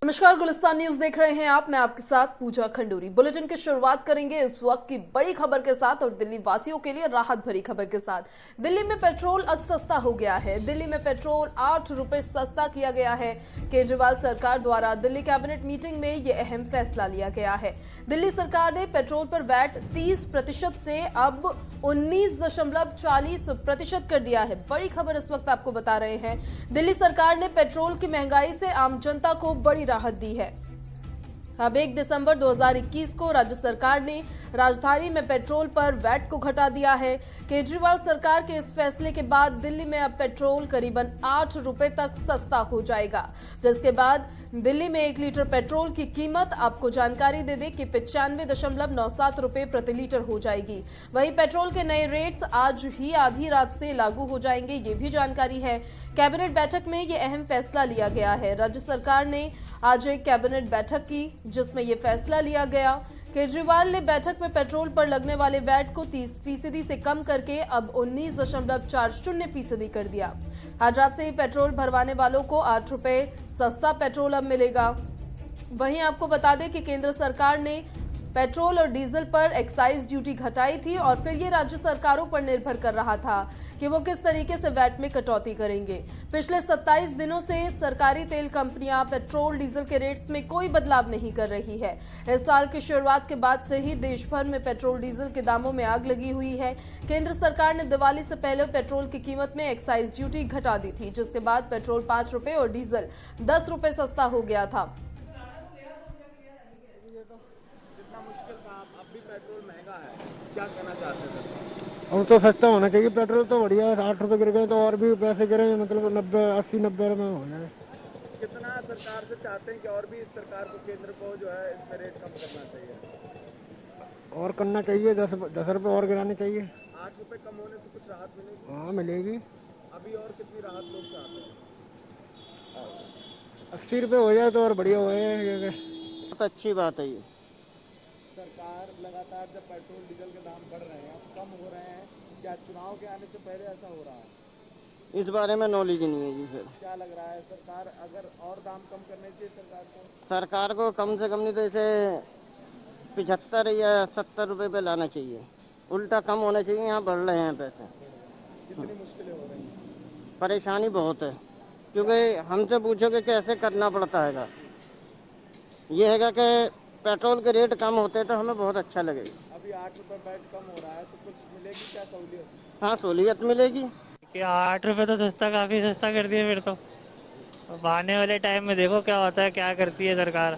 नमस्कार, गुलिस्तान न्यूज देख रहे हैं आप। मैं आपके साथ पूजा खंडूरी। बुलेटिन की शुरुआत करेंगे इस वक्त की बड़ी खबर के साथ और दिल्ली वासियों के लिए राहत भरी खबर के साथ। दिल्ली में पेट्रोल अब सस्ता हो गया है। दिल्ली में पेट्रोल 8 रुपए सस्ता किया गया है। केजरीवाल सरकार द्वारा दिल्ली कैबिनेट मीटिंग में ये अहम फैसला लिया गया है। दिल्ली सरकार ने पेट्रोल पर वैट 30% से अब 19.40% कर दिया है। बड़ी खबर इस वक्त आपको बता रहे हैं। दिल्ली सरकार ने पेट्रोल की महंगाई से आम जनता को बड़ी राहत दी है। अब 1 दिसंबर 2021 को राज्य सरकार ने राजधानी में पेट्रोल पर वैट को घटा दिया है। केजरीवाल सरकार के इस फैसले के बाद दिल्ली में अब पेट्रोल करीबन 8 रुपए तक सस्ता हो जाएगा, जिसके बाद दिल्ली में 1 लीटर पेट्रोल की कीमत आपको जानकारी दे दें कि 95.97 रुपए प्रति लीटर हो जाएगी। वहीं पेट्रोल के नए रेट्स आज ही आधी रात से लागू हो जाएंगे, ये भी जानकारी है। कैबिनेट बैठक में ये अहम फैसला लिया गया है। राज्य सरकार ने आज एक कैबिनेट बैठक की, जिसमें ये फैसला लिया गया। केजरीवाल ने बैठक में पेट्रोल पर लगने वाले वैट को 30% से कम करके अब 19.40% कर दिया। आज रात से ही पेट्रोल भरवाने वालों को 8 रुपए सस्ता पेट्रोल अब मिलेगा। वहीं आपको बता दें कि केंद्र सरकार ने पेट्रोल और डीजल पर एक्साइज ड्यूटी घटाई थी और फिर ये राज्य सरकारों पर निर्भर कर रहा था कि वो किस तरीके से वैट में कटौती करेंगे। पिछले 27 दिनों से सरकारी तेल कंपनियां पेट्रोल डीजल के रेट्स में कोई बदलाव नहीं कर रही है। इस साल की शुरुआत के बाद से ही देश भर में पेट्रोल डीजल के दामों में आग लगी हुई है। केंद्र सरकार ने दिवाली से पहले पेट्रोल की कीमत में एक्साइज ड्यूटी घटा दी थी, जिसके बाद पेट्रोल 5 रुपए और डीजल 10 रुपए सस्ता हो गया था। पेट्रोल महंगा है, क्या कहना चाहते हैं? अब तो सस्ता होना चाहिए। पेट्रोल तो बढ़िया है, 8 रुपए गिर गए तो और भी पैसे गिरे, मतलब 90-80-90 रुपए हो जाए। कितना सरकार से चाहते हैं कि और भी इस सरकार को, केंद्र को जो है इसमें रेट कम करना चाहिए और करना चाहिए, 10 रुपए और गिराने चाहिए। 8 रुपए कम होने से कुछ राहत मिलेगी? हाँ, मिलेगी। अभी और कितनी राहत लोग चाहते हैं? 80 रुपए हो जाए तो और बढ़िया हो जाए। बहुत अच्छी बात है ये। सरकार लगातार जब पेट्रोल डीजल के दाम बढ़ रहे हैं, कम हो रहे हैं, क्या चुनाव के आने से पहले ऐसा हो रहा है? इस बारे में नॉलेज नहीं है जी सर। क्या लग रहा है, सरकार अगर और दाम कम करने चाहिए सरकार को कम से कम नहीं तो इसे 75 या 70 रुपए पे लाना चाहिए। उल्टा कम होना चाहिए। यहाँ बढ़ रहे हैं पैसे। कितनी मुश्किलें हो रही हैं? परेशानी बहुत है, क्योंकि हमसे पूछोगे कैसे करना पड़ता है। ये है कि पेट्रोल के रेट कम होते तो हमें बहुत अच्छा लगेगा। अभी 8 रुपए बैट कम हो रहा है तो कुछ मिलेगी क्या सहूलियत? हाँ, सहूलियत मिलेगी। कि 8 रुपए तो सस्ता, काफी सस्ता कर दिया फिर तो। अब आने वाले टाइम में देखो क्या होता है, क्या करती है सरकार।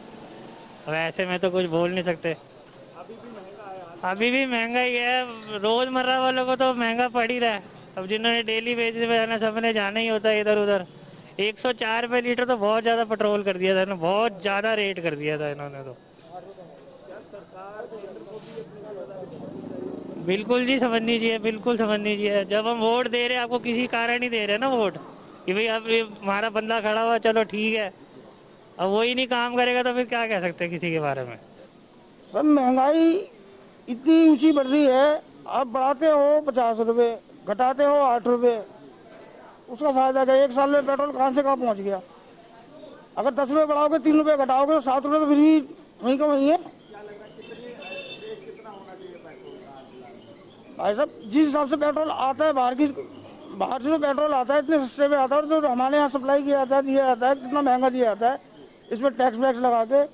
अब ऐसे में तो कुछ बोल नहीं सकते। अभी भी महंगा है। अभी भी महंगा ही है। रोजमर्रा वालों को तो महंगा पड़ ही रहा है। अब जिन्होंने डेली बेसिस पे जाना, सबने जाना ही होता है इधर उधर। 104 रुपए लीटर तो बहुत ज्यादा पेट्रोल कर दिया था ना, बहुत ज्यादा रेट कर दिया था इन्होंने तो। बिल्कुल जी, समझनी चाहिए, बिल्कुल समझनी चाहिए। जब हम वोट दे रहे हैं, आपको किसी कारण ही दे रहे हैं ना वोट, कि भाई अब ये हमारा बंदा खड़ा हुआ, चलो ठीक है। अब वही नहीं काम करेगा तो फिर क्या कह सकते हैं किसी के बारे में। सब महंगाई इतनी ऊंची बढ़ रही है। आप बढ़ाते हो 50 रुपए, घटाते हो 8 रुपए, उसका फायदा क्या? 1 साल में पेट्रोल कहाँ से कहाँ पहुंच गया। अगर 10 रुपए बढ़ाओगे, 3 रुपए घटाओगे तो 7 रुपए तो फिर भी वहीं का वहीं है। भाई साहब, जिस हिसाब से पेट्रोल आता है बाहर से जो पेट्रोल आता है इतने सस्ते पे आता है, तो हमारे यहाँ सप्लाई किया जाता है, दिया जाता है, कितना महंगा दिया जाता है इसमें टैक्स वैक्स लगा के।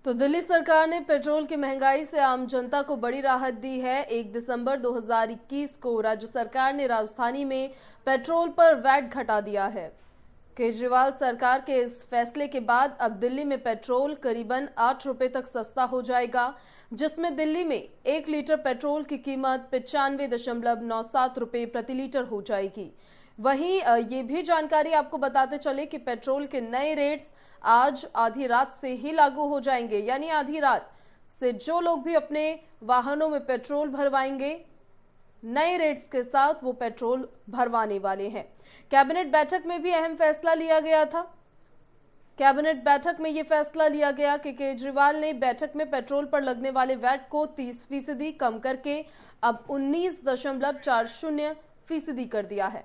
तो दिल्ली सरकार ने पेट्रोल की महंगाई से आम जनता को बड़ी राहत दी है। 1 दिसंबर 2021 को राज्य सरकार ने राजधानी में पेट्रोल पर वैट घटा दिया है। केजरीवाल सरकार के इस फैसले के बाद अब दिल्ली में पेट्रोल करीबन 8 रुपए तक सस्ता हो जाएगा, जिसमें दिल्ली में 1 लीटर पेट्रोल की कीमत 95.97 रुपए प्रति लीटर हो जाएगी। वहीं ये भी जानकारी आपको बताते चले कि पेट्रोल के नए रेट्स आज आधी रात से ही लागू हो जाएंगे, यानी आधी रात से जो लोग भी अपने वाहनों में पेट्रोल भरवाएंगे, नए रेट्स के साथ वो पेट्रोल भरवाने वाले हैं। कैबिनेट बैठक में भी अहम फैसला लिया गया था। कैबिनेट बैठक में यह फैसला लिया गया कि केजरीवाल ने बैठक में पेट्रोल पर लगने वाले वैट को 30% कम करके अब 19.40% कर दिया है।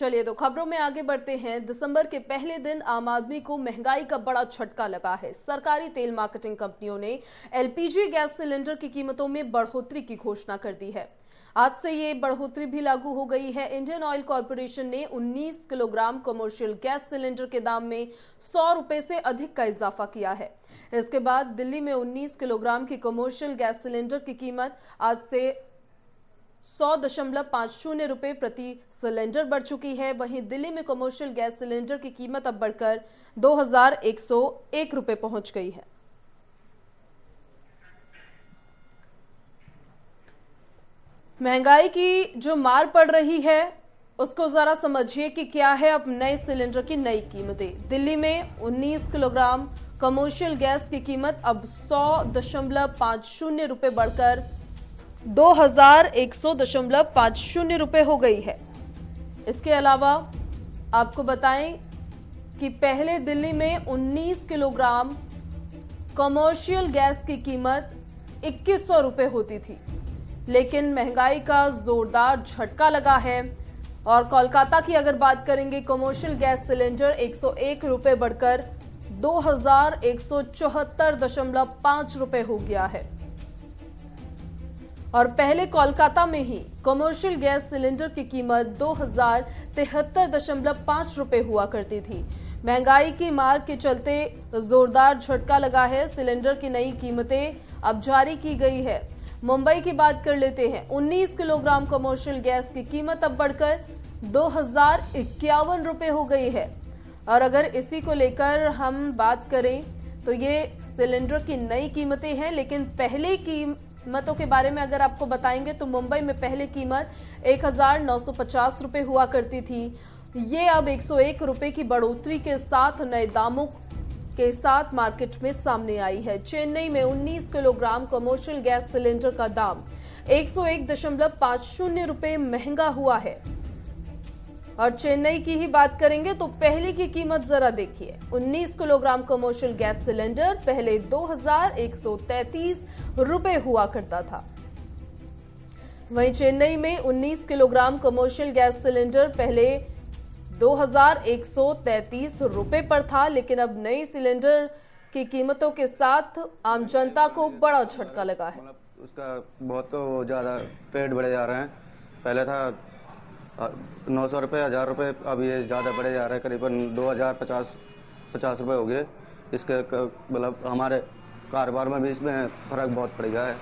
चलिए तो खबरों में आगे बढ़ते हैं। दिसंबर के पहले दिन आम आदमी को महंगाई का बड़ा झटका लगा है। सरकारी तेल मार्केटिंग कंपनियों ने एलपीजी गैस सिलेंडर की कीमतों में बढ़ोतरी की घोषणा कर दी है। आज से ये बढ़ोतरी भी लागू हो गई है। इंडियन ऑयल कॉर्पोरेशन ने 19 किलोग्राम कमर्शियल गैस सिलेंडर के दाम में 100 रुपए से अधिक का इजाफा किया है। इसके बाद दिल्ली में 19 किलोग्राम की कमर्शियल गैस सिलेंडर की कीमत आज से 100.50 रुपए प्रति सिलेंडर बढ़ चुकी है। वहीं दिल्ली में कमर्शियल गैस सिलेंडर की कीमत अब बढ़कर 2101 रुपए पहुंच गई है। महंगाई की जो मार पड़ रही है उसको जरा समझिए कि क्या है अब नए सिलेंडर की नई कीमतें। दिल्ली में 19 किलोग्राम कमर्शियल गैस की कीमत अब 100.50 रुपए बढ़कर 2100.50 रुपए हो गई है। इसके अलावा आपको बताएं कि पहले दिल्ली में 19 किलोग्राम कमर्शियल गैस की कीमत 2100 रुपए होती थी, लेकिन महंगाई का जोरदार झटका लगा है। और कोलकाता की अगर बात करेंगे, कमर्शियल गैस सिलेंडर 101 रुपए बढ़कर 2174.5 रुपए हो गया है। और पहले कोलकाता में ही कमर्शियल गैस सिलेंडर की कीमत 2073.5 रुपए हुआ करती थी। महंगाई की मार के चलते जोरदार झटका लगा है। सिलेंडर की नई कीमतें अब जारी की गई है। मुंबई की बात कर लेते हैं। 19 किलोग्राम कमर्शियल गैस की कीमत अब बढ़कर 2051 रुपए हो गई है। और अगर इसी को लेकर हम बात करें तो ये सिलेंडर की नई कीमतें हैं, लेकिन पहले कीमतों के बारे में अगर आपको बताएंगे तो मुंबई में पहले कीमत 1950 रुपए हुआ करती थी। ये अब 101 रुपए की बढ़ोतरी के साथ नए दामों के साथ मार्केट में सामने आई है। चेन्नई में 19 किलोग्राम कमर्शियल गैस सिलेंडर का दाम 101.50 रुपए महंगा हुआ है। और चेन्नई की ही बात करेंगे तो पहले की कीमत जरा देखिए। 19 किलोग्राम कमर्शियल गैस सिलेंडर पहले 2133 रुपए हुआ करता था। वहीं चेन्नई में 19 किलोग्राम कमर्शियल गैस सिलेंडर पहले 2133 रुपए पर था, लेकिन अब नई सिलेंडर की कीमतों के साथ आम जनता को बड़ा झटका लगा है। उसका बहुत तो ज़्यादा रेट बढ़े जा रहे हैं। पहले था 900 रुपये, 1000 रुपये, अब ये ज़्यादा बढ़े जा रहे हैं। करीबन 2050 रुपये हो गए। इसके मतलब हमारे कारोबार में भी इसमें फ़र्क बहुत पड़ गया है।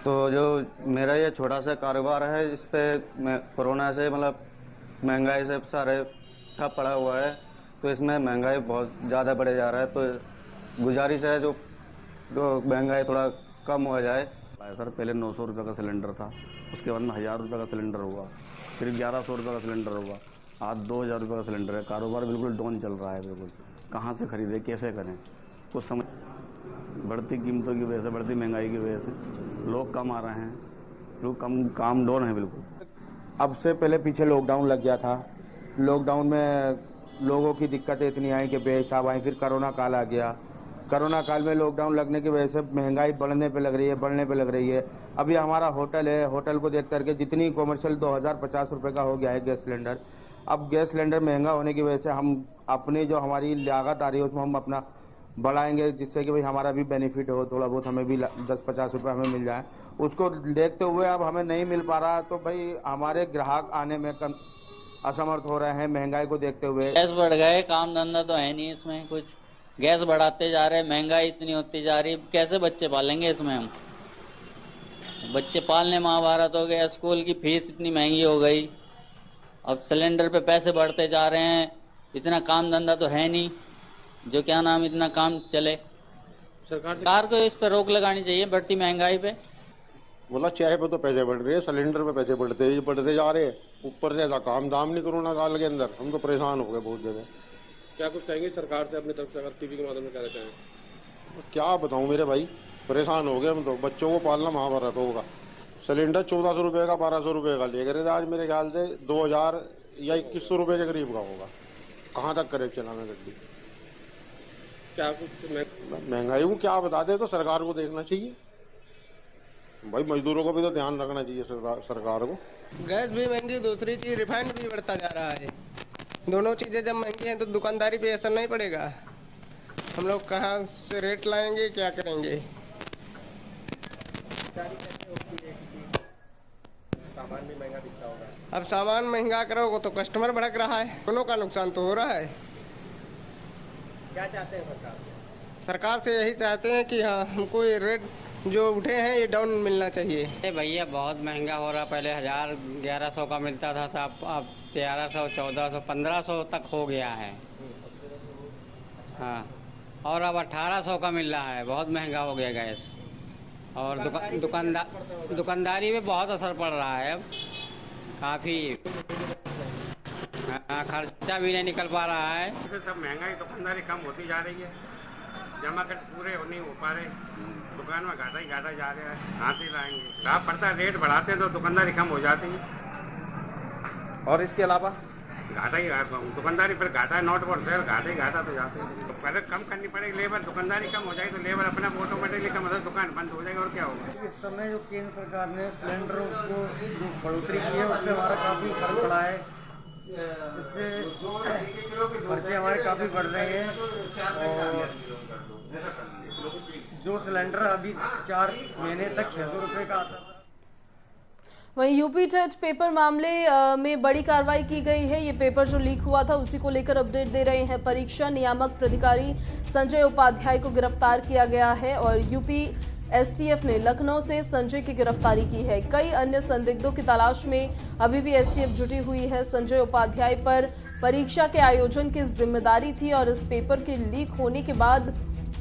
तो जो मेरा ये छोटा सा कारोबार है, इस पर मैं कोरोना से मतलब महंगाई से सारे ठप पड़ा हुआ है, तो इसमें महंगाई बहुत ज़्यादा बढ़े जा रहा है। तो गुजारिश है जो महंगाई थोड़ा कम हो जाए। सर पहले 900 रुपये का सिलेंडर था, उसके बाद में 1000 रुपये का सिलेंडर हुआ, फिर 1100 रुपये का सिलेंडर हुआ, आज 2000 रुपये का सिलेंडर है। कारोबार बिल्कुल डाउन चल रहा है। बिल्कुल कहाँ से खरीदें, कैसे करें, कुछ समझ। बढ़ती कीमतों की वजह से, बढ़ती महंगाई की वजह से लोग कम आ रहे हैं, लोग कम काम डाउन है बिल्कुल। अब से पहले पीछे लॉकडाउन लग गया था। लॉकडाउन में लोगों की दिक्कतें इतनी आई कि बेहिसाब आई। फिर कोरोना काल आ गया। कोरोना काल में लॉकडाउन लगने की वजह से महंगाई बढ़ने पे लग रही है। अभी हमारा होटल है, होटल को देख करके जितनी कॉमर्शियल 2050 रुपये का हो गया है गैस सिलेंडर। अब गैस सिलेंडर महंगा होने की वजह से हम अपनी जो हमारी लागत आ रही है उसमें हम अपना बढ़ाएंगे, जिससे कि भाई हमारा भी बेनिफिट हो, थोड़ा बहुत हमें भी 10-50 रुपये हमें मिल जाए। उसको देखते हुए अब हमें नहीं मिल पा रहा, तो भाई हमारे ग्राहक आने में असमर्थ हो रहे हैं महंगाई को देखते हुए। गैस बढ़ गए, काम धंधा तो है नहीं इसमें कुछ। गैस बढ़ाते जा रहे हैं, महंगाई इतनी होती जा रही है, कैसे बच्चे पालेंगे इसमें हम? बच्चे पालने महाभारत हो गया। स्कूल की फीस इतनी महंगी हो गई। अब सिलेंडर पे पैसे बढ़ते जा रहे हैं। इतना काम धंधा तो है नहीं जो क्या नाम इतना काम चले। सरकार को इस पर रोक लगानी चाहिए बढ़ती महंगाई पे। बोला चाय पे तो पैसे बढ़ रहे हैं, सिलेंडर पे पैसे बढ़ते जा रहे हैं। ऊपर से ऐसा काम दाम नहीं कोरोना काल के अंदर। हम तो परेशान हो गए बहुत ज्यादा। क्या कुछ कहेंगे सरकार से अपनी तरफ से, अगर टीवी के माध्यम से कहना चाहें? क्या बताऊं मेरे भाई, परेशान हो गए हम तो। बच्चों को पालना महाभारत होगा। सिलेंडर 1400 रुपये का, 1200 रुपये का ले गए थे। आज मेरे ख्याल से 2000 या 2100 रुपये के करीब का होगा। कहाँ तक करे चलाना गड्डी? क्या कुछ महंगाई को क्या बता दे, तो सरकार को देखना चाहिए भाई। मजदूरों को भी तो ध्यान रखना चाहिए सरकार को। गैस भी महंगी, दूसरी चीज रिफाइंड भी बढ़ता जा रहा है। दोनों चीजें जब महंगी हैं तो दुकानदारी पे असर नहीं पड़ेगा। हम लोग कहाँ से रेट लाएंगे, क्या करेंगे? सामान भी महंगा दिखता होगा। अब सामान महंगा करोगे तो कस्टमर भड़क रहा है, दोनों का नुकसान तो हो रहा है। क्या चाहते हैं सरकार से? सरकार से यही चाहते हैं कि हाँ, हमको ये रेट जो उठे हैं ये डाउन मिलना चाहिए। भैया बहुत महंगा हो रहा, पहले 1000-1100 का मिलता था, अब 1300, 1400, 1500 तक हो गया है। हाँ, और अब 1800 का मिल रहा है। बहुत महंगा हो गया गैस। और दुकानदारी में बहुत असर पड़ रहा है अब काफ़ी। खर्चा भी नहीं निकल पा रहा है। सब महंगाई, दुकानदारी कम होती जा रही है, जमा कर पूरे नहीं हो पा रहे, दुकान में घाटा ही घाटा जा रहा है। कहाँ से लाएंगे? लाभ पड़ता है, रेट बढ़ाते हैं तो दुकानदारी कम हो जाती है। और इसके अलावा घाटा ही दुकानदारी, फिर घाटा है, नॉट फॉर सेल, घाटा ही घाटा तो जाते हैं। तो पहले कम करनी पड़ेगी लेबर, दुकानदारी कम हो जाएगी तो लेबर अपना ऑटोमेटिकली कम होता है, दुकान बंद हो जाएगी और क्या होगा। इस समय जो केंद्र सरकार ने सिलेंडरों को जो बढ़ोतरी की है उससे हमारा काफ़ी फर्क पड़ा है। इससे खर्चे हमारे काफ़ी बढ़ रहे हैं। और जो सिलेंडर अभी 4 महीने तक 600 रुपये का आता था। वहीं यूपी टेट पेपर मामले में बड़ी कार्रवाई की गई है। ये पेपर जो लीक हुआ था उसी को लेकर अपडेट दे रहे हैं। परीक्षा नियामक प्राधिकारी संजय उपाध्याय को गिरफ्तार किया गया है और यूपी एसटीएफ ने लखनऊ से संजय की गिरफ्तारी की है। कई अन्य संदिग्धों की तलाश में अभी भी एसटीएफ जुटी हुई है। संजय उपाध्याय पर परीक्षा के आयोजन की जिम्मेदारी थी और इस पेपर के लीक होने के बाद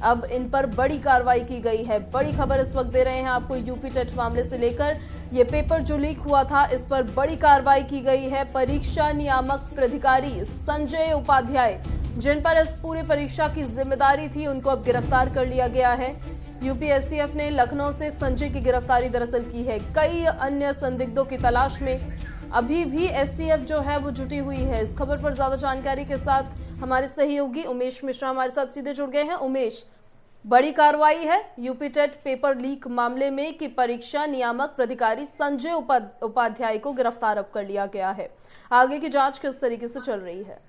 अब इन पर बड़ी कार्रवाई की गई है। बड़ी खबर इस वक्त दे रहे हैं आपको यूपी टेट मामले से लेकर। ये पेपर जो लीक हुआ था इस पर बड़ी कार्रवाई की गई है। परीक्षा नियामक प्राधिकारी संजय उपाध्याय, जिन पर इस पूरी परीक्षा की जिम्मेदारी थी, उनको अब गिरफ्तार कर लिया गया है। यूपी एसटीएफ ने लखनऊ से संजय की गिरफ्तारी दरअसल की है। कई अन्य संदिग्धों की तलाश में अभी भी एसटीएफ जो है वो जुटी हुई है। इस खबर पर ज्यादा जानकारी के साथ हमारे सहयोगी उमेश मिश्रा हमारे साथ सीधे जुड़ गए हैं। उमेश, बड़ी कार्रवाई है यूपी टेट पेपर लीक मामले में कि परीक्षा नियामक प्राधिकारी संजय उपाध्याय को गिरफ्तार अब कर लिया गया है। आगे की जांच किस तरीके से चल रही है?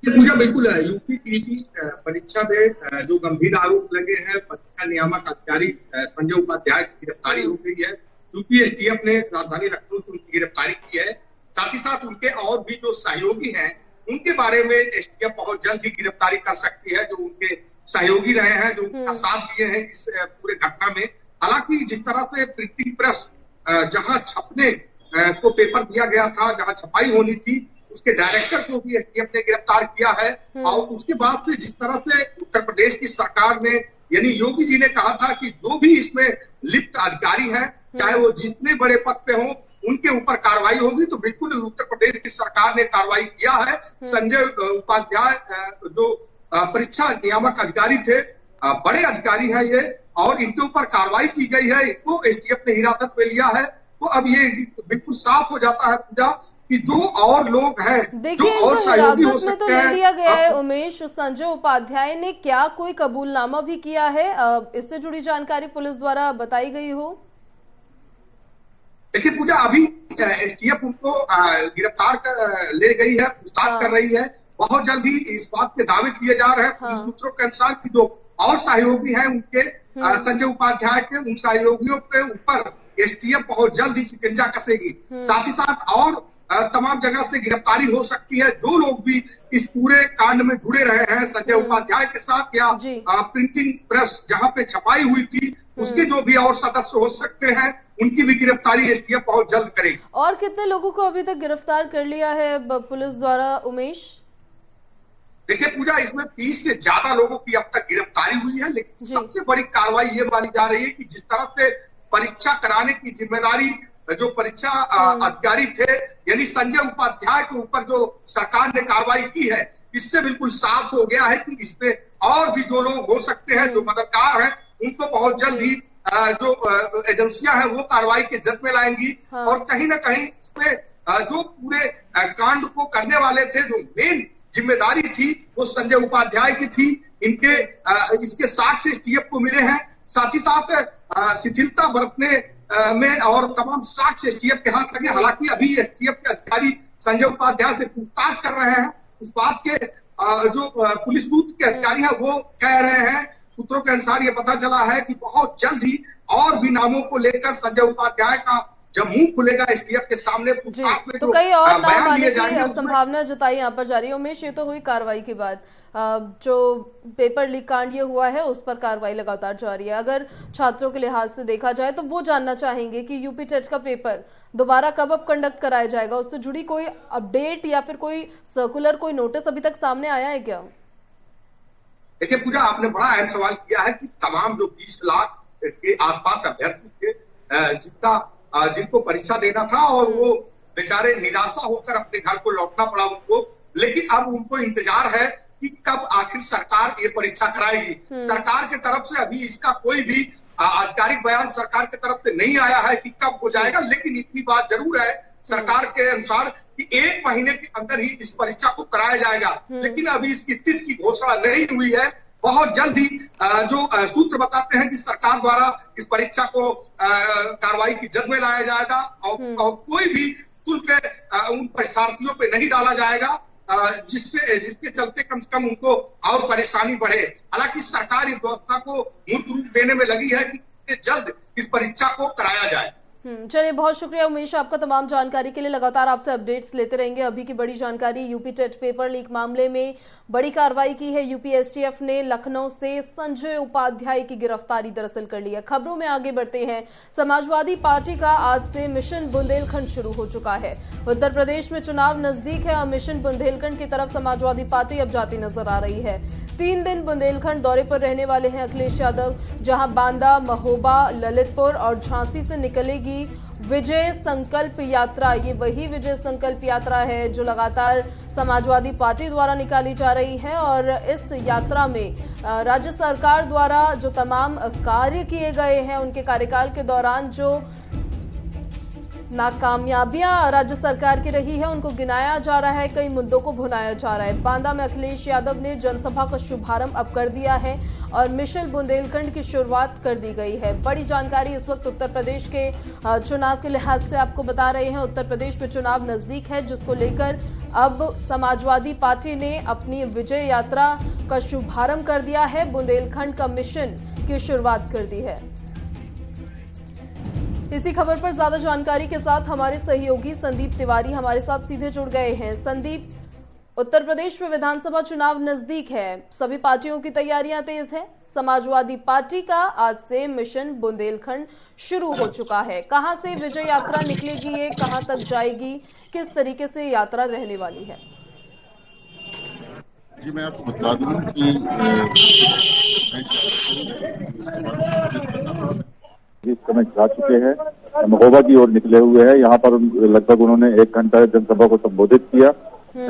पूजा, बिल्कुल यूपी टीटी परीक्षा में जो गंभीर आरोप लगे हैं, परीक्षा नियामक अधिकारी संजय उपाध्याय की गिरफ्तारी हो गई है। यूपी एसटीएफ ने राजधानी लखनऊ से उनकी गिरफ्तारी की है। साथ ही साथ उनके और भी जो सहयोगी हैं उनके बारे में एसटीएफ बहुत जल्द ही गिरफ्तारी कर सकती है, जो उनके सहयोगी रहे हैं, जो उनका साथ दिए हैं इस पूरे घटना में। हालांकि जिस तरह से प्रिंटिंग प्रेस जहां छपने को पेपर दिया गया था, जहां छपाई होनी थी, उसके डायरेक्टर को भी एसटीएफ ने गिरफ्तार किया है। और उसके बाद से जिस तरह से उत्तर प्रदेश की सरकार ने, यानी योगी जी ने कहा था कि जो भी इसमें लिप्त अधिकारी हैं, चाहे वो जितने बड़े पद पे हों, उनके ऊपर कार्रवाई होगी। तो बिल्कुल उत्तर प्रदेश की सरकार ने कार्रवाई किया है। संजय उपाध्याय जो परीक्षा नियामक अधिकारी थे, बड़े अधिकारी हैं ये, और इनके ऊपर कार्रवाई की गई है। इनको एसटीएफ ने हिरासत में लिया है। तो अब ये बिल्कुल साफ हो जाता है पूजा कि जो और लोग हैं, जो और सहयोगी हो सकते हैं। तो लिया गया है उमेश, संजय उपाध्याय ने क्या कोई कबूलनामा भी किया है? इससे जुड़ी जानकारी पुलिस द्वारा बताई गई हो? देखिए पूजा, अभी एसटीएफ उनको गिरफ्तार कर ले गई है, पूछताछ कर रही है। बहुत जल्द ही इस बात के दावे किए जा रहे हैं पुलिस सूत्रों के अनुसार कि जो और सहयोगी हैं उनके, संजय उपाध्याय के, उन सहयोगियों के ऊपर एसटीएफ बहुत जल्द ही शिकंजा कसेगी। साथ ही साथ और तमाम जगह से गिरफ्तारी हो सकती है। जो लोग भी इस पूरे कांड में जुड़े रहे हैं संजय उपाध्याय के साथ, या प्रिंटिंग प्रेस जहां पे छपाई हुई थी, उसके जो भी और सदस्य हो सकते हैं, उनकी भी गिरफ्तारी एसटीएफ बहुत जल्द करेगी। और कितने लोगों को अभी तक गिरफ्तार कर लिया है पुलिस द्वारा उमेश? देखिए पूजा, इसमें 30 से ज्यादा लोगों की अब तक गिरफ्तारी हुई है। लेकिन सबसे बड़ी कार्रवाई ये मानी जा रही है कि जिस तरह से परीक्षा कराने की जिम्मेदारी जो परीक्षा अधिकारी थे, यानी संजय उपाध्याय के ऊपर जो सरकार ने कार्रवाई की है, इससे बिल्कुल साफ हो गया है कि इसमें और भी जो लोग हो सकते हैं, जो मददगार हैं, उनको बहुत जल्द ही जो एजेंसियां हैं वो कार्रवाई के जद में लाएंगी। और कहीं ना कहीं इसमें जो पूरे कांड को करने वाले थे, जो मेन जिम्मेदारी थी, वो संजय उपाध्याय की थी। इनके इसके साक्ष्य एसटीएफ को मिले हैं। साथ ही साथ शिथिलता बरतने में और तमाम साक्ष्य एसटीएफ के हाथ लगे। हालांकि अभी एसटीएफ के अधिकारी संजय उपाध्याय से पूछताछ कर रहे हैं। इस बात के जो पुलिस सूत्र के अधिकारी हैं वो कह रहे हैं, सूत्रों के अनुसार ये पता चला है कि बहुत जल्द ही और भी नामों को लेकर संजय उपाध्याय का जब मुंह खुलेगा एसटीएफ के सामने पूछताछ में, तो कई और नाम आने की जाएंगे संभावना जताई यहाँ पर जा रही है। उमेश, ये तो हुई कार्रवाई के बाद, जो पेपर लीक कांड ये हुआ है उस पर कार्रवाई लगातार जारी है। अगर छात्रों के लिहाज से देखा जाए तो वो जानना चाहेंगे कि यूपी टेट का पेपर दोबारा कब अब कंडक्ट कराया जाएगा, उससे जुड़ी कोई अपडेट या फिर कोई सर्कुलर, कोई नोटिस अभी तक सामने आया है क्या? देखिए पूजा, आपने बड़ा अहम सवाल किया है कि तमाम जो 20 लाख के आसपास अभ्यर्थी थे जिनको परीक्षा देना था और वो बेचारे निराशा होकर अपने घर को लौटना पड़ा उनको, लेकिन अब उनको इंतजार है कि कब आखिर सरकार ये परीक्षा कराएगी। सरकार की तरफ से अभी इसका कोई भी आधिकारिक बयान सरकार की तरफ से नहीं आया है कि कब हो जाएगा, लेकिन इतनी बात जरूर है सरकार के अनुसार कि 1 महीने के अंदर ही इस परीक्षा को कराया जाएगा। लेकिन अभी इसकी तिथि की घोषणा नहीं हुई है। बहुत जल्द ही जो सूत्र बताते हैं कि सरकार द्वारा इस परीक्षा को कार्रवाई की जद में लाया जाएगा और कोई भी शुल्क उन परीक्षार्थियों पे नहीं डाला जाएगा जिसके चलते कम से कम उनको और परेशानी बढ़े। हालांकि सरकार इस व्यवस्था को मूर्त रूप देने में लगी है कि जल्द इस परीक्षा को कराया जाए। चलिए, बहुत शुक्रिया उमेश आपका तमाम जानकारी के लिए। लगातार आपसे अपडेट्स लेते रहेंगे। अभी की बड़ी जानकारी, यूपी टेट पेपर लीक मामले में बड़ी कार्रवाई की है। यूपी एसटीएफ ने लखनऊ से संजय उपाध्याय की गिरफ्तारी दरअसल कर ली है। खबरों में आगे बढ़ते हैं। समाजवादी पार्टी का आज से मिशन बुंदेलखंड शुरू हो चुका है। उत्तर प्रदेश में चुनाव नजदीक है और मिशन बुंदेलखंड की तरफ समाजवादी पार्टी अब जाती नजर आ रही है। 3 दिन बुंदेलखंड दौरे पर रहने वाले हैं अखिलेश यादव, जहां बांदा, महोबा, ललितपुर और झांसी से निकलेगी विजय संकल्प यात्रा। ये वही विजय संकल्प यात्रा है जो लगातार समाजवादी पार्टी द्वारा निकाली जा रही है और इस यात्रा में राज्य सरकार द्वारा जो तमाम कार्य किए गए हैं, उनके कार्यकाल के दौरान जो नाकामयाबियां राज्य सरकार की रही है उनको गिनाया जा रहा है, कई मुद्दों को भुनाया जा रहा है। बांदा में अखिलेश यादव ने जनसभा का शुभारंभ अब कर दिया है और मिशन बुंदेलखंड की शुरुआत कर दी गई है। बड़ी जानकारी इस वक्त उत्तर प्रदेश के चुनाव के लिहाज से आपको बता रहे हैं। उत्तर प्रदेश में चुनाव नजदीक है, जिसको लेकर अब समाजवादी पार्टी ने अपनी विजय यात्रा का शुभारंभ कर दिया है, बुंदेलखंड का मिशन की शुरुआत कर दी है। इसी खबर पर ज्यादा जानकारी के साथ हमारे सहयोगी संदीप तिवारी हमारे साथ सीधे जुड़ गए हैं। संदीप, उत्तर प्रदेश में विधानसभा चुनाव नजदीक है, सभी पार्टियों की तैयारियां तेज है। समाजवादी पार्टी का आज से मिशन बुंदेलखंड शुरू हो चुका है। कहां से विजय यात्रा निकलेगी, ये कहां तक जाएगी, किस तरीके से यात्रा रहने वाली है? जी, मैं आपको बता दूं कि इस समय जा चुके हैं, महोबा की ओर निकले हुए हैं। यहाँ पर लगभग उन्होंने 1 घंटा जनसभा को संबोधित किया,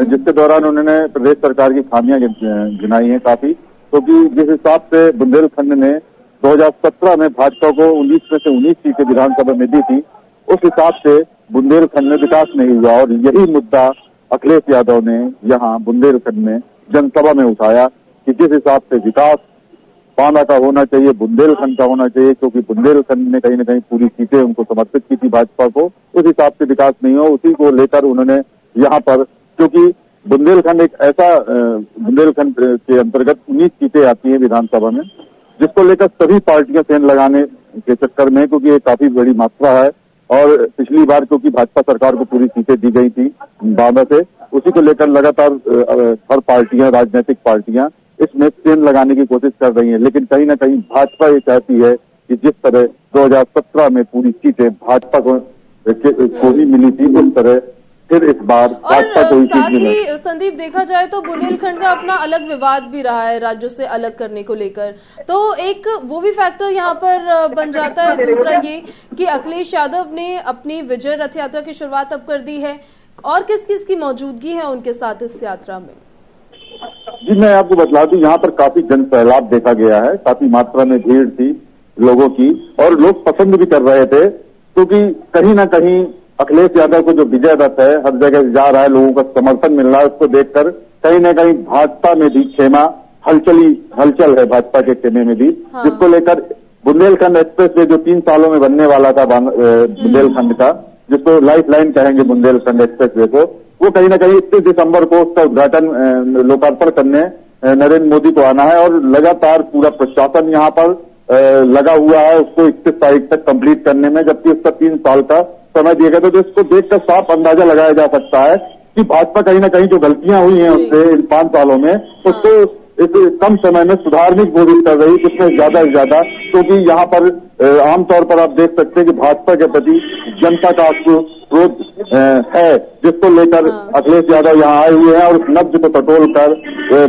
जिसके दौरान उन्होंने प्रदेश सरकार की खामियां गिनाई हैं काफी, क्योंकि जिस हिसाब से बुंदेलखंड ने 2017 में भाजपा को 19 में से 19 सीटें विधानसभा में दी थी, उस हिसाब से बुंदेलखंड में विकास नहीं हुआ और यही मुद्दा अखिलेश यादव ने यहाँ बुंदेलखंड में जनसभा में उठाया कि जिस हिसाब से विकास बांदा का होना चाहिए, बुंदेलखंड का होना चाहिए, क्योंकि बुंदेलखंड ने कहीं न कहीं पूरी सीटें उनको समर्पित की थी भाजपा को, उस हिसाब से विकास नहीं हो, उसी को लेकर उन्होंने यहाँ पर, क्योंकि बुंदेलखंड एक ऐसा बुंदेलखंड के अंतर्गत 19 सीटें आती हैं विधानसभा में, जिसको लेकर सभी पार्टियां सेंध लगाने के चक्कर में, क्योंकि ये काफी बड़ी मात्रा है और पिछली बार क्योंकि भाजपा सरकार को पूरी सीटें दी गई थी बांदा से, उसी को लेकर लगातार हर पार्टियां, राजनीतिक पार्टियां इसमें सेंध लगाने की कोशिश कर रही हैं। लेकिन कहीं ना कहीं भाजपा ये चाहती है कि जिस तरह 2017 में पूरी सीटें भाजपा को ही मिली थी, उस तरह फिर इस बार भाजपा को ही सीट मिले। साथ ही संदीप, देखा जाए तो बुंदेलखंड का अपना अलग विवाद भी रहा है राज्यों से अलग करने को लेकर, तो एक वो भी फैक्टर यहाँ पर बन जाता है। दूसरा ये कि अखिलेश यादव ने अपनी विजय रथ यात्रा की शुरुआत अब कर दी है, और किस किस की मौजूदगी है उनके साथ इस यात्रा में? जी, मैं आपको बता दूं, यहाँ पर काफी जन सैलाब देखा गया है, काफी मात्रा में भीड़ थी लोगों की और लोग पसंद भी कर रहे थे, क्योंकि कहीं ना कहीं अखिलेश यादव को जो विजय रथ है हर जगह जा रहा है, लोगों का समर्थन मिल रहा है, उसको देखकर कहीं ना कहीं भाजपा में भी खेमा हलचल है, भाजपा के खेमे में भी, जिसको लेकर बुंदेलखंड एक्सप्रेस वे जो 3 सालों में बनने वाला था बुंदेलखंड का, जिसको लाइफ लाइन कहेंगे बुंदेलखंड एक्सप्रेस वे को, वो कहीं ना कहीं 31 दिसंबर को उसका उद्घाटन लोकार्पण करने नरेंद्र मोदी को आना है और लगातार पूरा प्रशासन यहाँ पर लगा हुआ है उसको 31 तारीख तक कंप्लीट करने में, जबकि उसका 3 साल का समय दिया गया। तो इसको देखकर साफ अंदाजा लगाया जा सकता है कि भाजपा कहीं ना कहीं जो गलतियां हुई हैं उससे इन 5 सालों में, उसको इस कम समय में सुधारने की कोशिश कर रही, जिसमें ज्यादा से ज्यादा, क्योंकि यहाँ पर आमतौर पर आप देख सकते हैं कि भाजपा के प्रति जनता का क्रोध है, जिसको लेकर अखिलेश यादव यहाँ आए हुए हैं और उस नब्ज को टटोल कर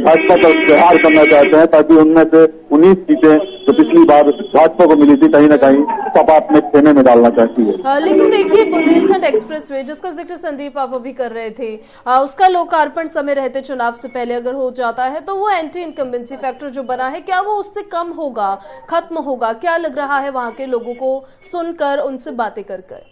भाजपा का प्रहार करना चाहते हैं, ताकि उनमें से 19 सीटें जो पिछली बार भाजपा को मिली थी कहीं ना कहीं सपा अपने खेमे में डालना चाहती है। लेकिन देखिए, बुंदेलखंड एक्सप्रेसवे जिसका जिक्र संदीप आप अभी कर रहे थे, उसका लोकार्पण समय रहते चुनाव से पहले अगर हो जाता है तो वो एंटी इनकम्बेंसी फैक्टर जो बना है, क्या वो उससे कम होगा, खत्म होगा? क्या लग रहा है वहां के लोगों को सुनकर, उनसे बातें कर कर?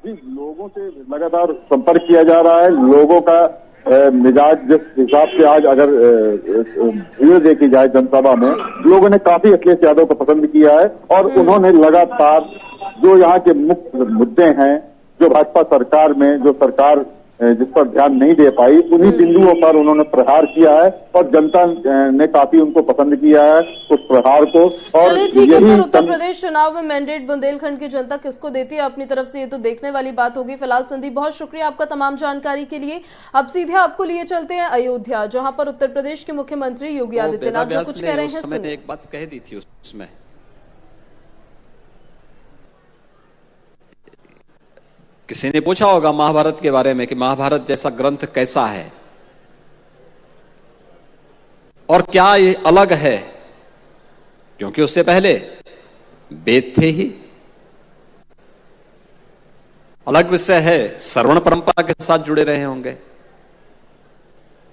जी, लोगों से लगातार संपर्क किया जा रहा है। लोगों का मिजाज जिस हिसाब से आज अगर भीड़ देखी जाए जनसभा में, लोगों ने काफी अखिलेश यादव को पसंद किया है और उन्होंने लगातार जो यहाँ के मुख्य मुद्दे हैं, जो भाजपा सरकार में जो सरकार जिस पर ध्यान नहीं दे पाई, उन्हीं बिंदुओं पर उन्होंने प्रहार किया है और जनता ने काफी उनको पसंद किया है उस प्रहार को। और चलिए ठीक है, फिर उत्तर प्रदेश चुनाव में मैंडेट बुंदेलखंड की जनता किसको देती है अपनी तरफ से, ये तो देखने वाली बात होगी। फिलहाल संदीप, बहुत शुक्रिया आपका तमाम जानकारी के लिए। अब सीधे आपको लिए चलते हैं अयोध्या, जहां पर उत्तर प्रदेश के मुख्यमंत्री योगी आदित्यनाथ जो कुछ कह रहे हैं। मैंने एक बात कह दी थी उसमें, किसी ने पूछा होगा महाभारत के बारे में कि महाभारत जैसा ग्रंथ कैसा है और क्या ये अलग है, क्योंकि उससे पहले वेद थे ही। अलग विषय है, श्रवण परंपरा के साथ जुड़े रहे होंगे।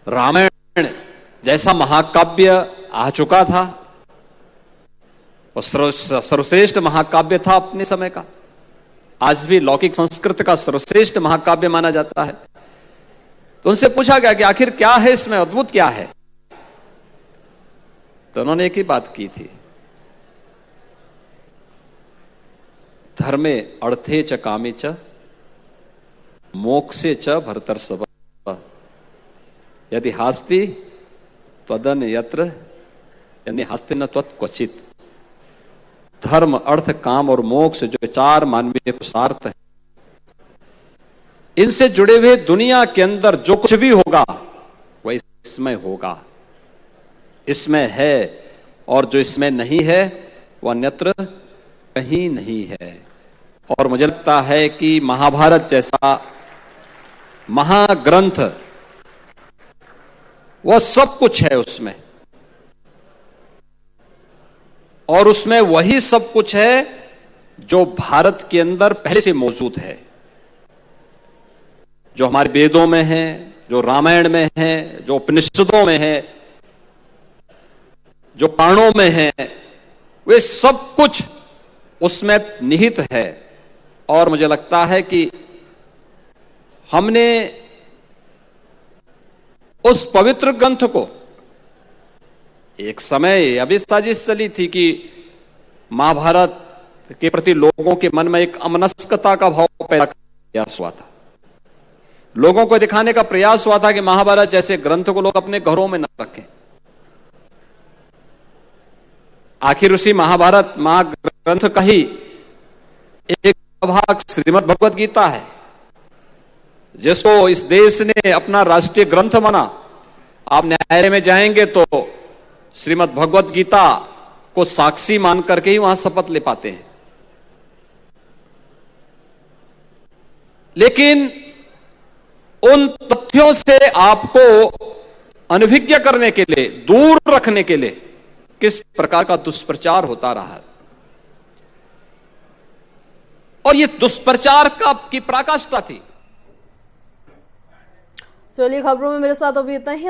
रामायण जैसा महाकाव्य आ चुका था, और सर्वश्रेष्ठ महाकाव्य था अपने समय का, आज भी लौकिक संस्कृत का सर्वश्रेष्ठ महाकाव्य माना जाता है। तो उनसे पूछा गया कि आखिर क्या है इसमें, अद्भुत क्या है? तो उन्होंने एक ही बात की थी, धर्मे अर्थे च कामे च मोक्षे च भरतर्षभ यदि हास्ति त्वदन यत्र यानी हास्ति न त्वत् क्वचित। धर्म, अर्थ, काम और मोक्ष जो 4 मानवीय पुरुषार्थ है, इनसे जुड़े हुए दुनिया के अंदर जो कुछ भी होगा वह इसमें होगा, इसमें है, और जो इसमें नहीं है वह अन्यत्र कहीं नहीं है। और मुझे लगता है कि महाभारत जैसा महाग्रंथ वह सब कुछ है उसमें, और उसमें वही सब कुछ है जो भारत के अंदर पहले से मौजूद है, जो हमारे वेदों में है, जो रामायण में है, जो उपनिषदों में है, जो पुराणों में है, वे सब कुछ उसमें निहित है। और मुझे लगता है कि हमने उस पवित्र ग्रंथ को, एक समय अभी साजिश चली थी कि महाभारत के प्रति लोगों के मन में एक अमनस्कता का भाव पैदा प्रयास हुआ था, लोगों को दिखाने का प्रयास हुआ था कि महाभारत जैसे ग्रंथ को लोग अपने घरों में न रखें। आखिर उसी महाभारत महाग्रंथ का ही एक भाग श्रीमद् भगवत गीता है, जिसको इस देश ने अपना राष्ट्रीय ग्रंथ माना। आप न्यायालय में जाएंगे तो श्रीमद् भगवत गीता को साक्षी मान करके ही वहां शपथ ले पाते हैं। लेकिन उन तथ्यों से आपको अनभिज्ञ करने के लिए, दूर रखने के लिए किस प्रकार का दुष्प्रचार होता रहा है, और ये दुष्प्रचार की पराकाष्ठा थी। चलिए, खबरों में मेरे साथ अभी इतना ही।